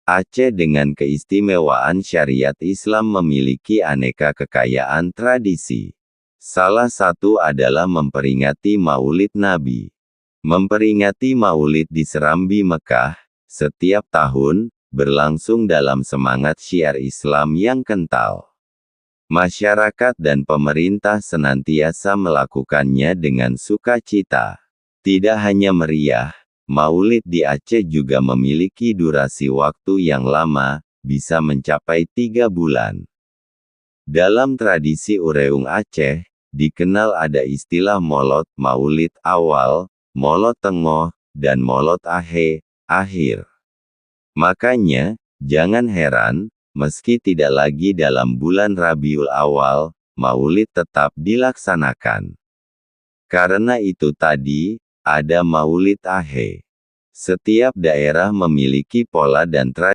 Aceh dengan keistimewaan syariat Islam memiliki aneka kekayaan tradisi. Salah satu adalah memperingati Maulid Nabi. Memperingati Maulid di Serambi Mekah, setiap tahun, berlangsung dalam semangat syiar Islam yang kental. Masyarakat dan pemerintah senantiasa melakukannya dengan sukacita. Tidak hanya meriah, Maulid di Aceh juga memiliki durasi waktu yang lama, bisa mencapai 3 bulan. Dalam tradisi Ureung Aceh, dikenal ada istilah Molot Maulid awal, Molot tengah, dan Molot akhir. Makanya, jangan heran, meski tidak lagi dalam bulan Rabiul Awal, Maulid tetap dilaksanakan. Karena itu tadi, ada Maulid Akhir. Setiap daerah memiliki pola dan tradisi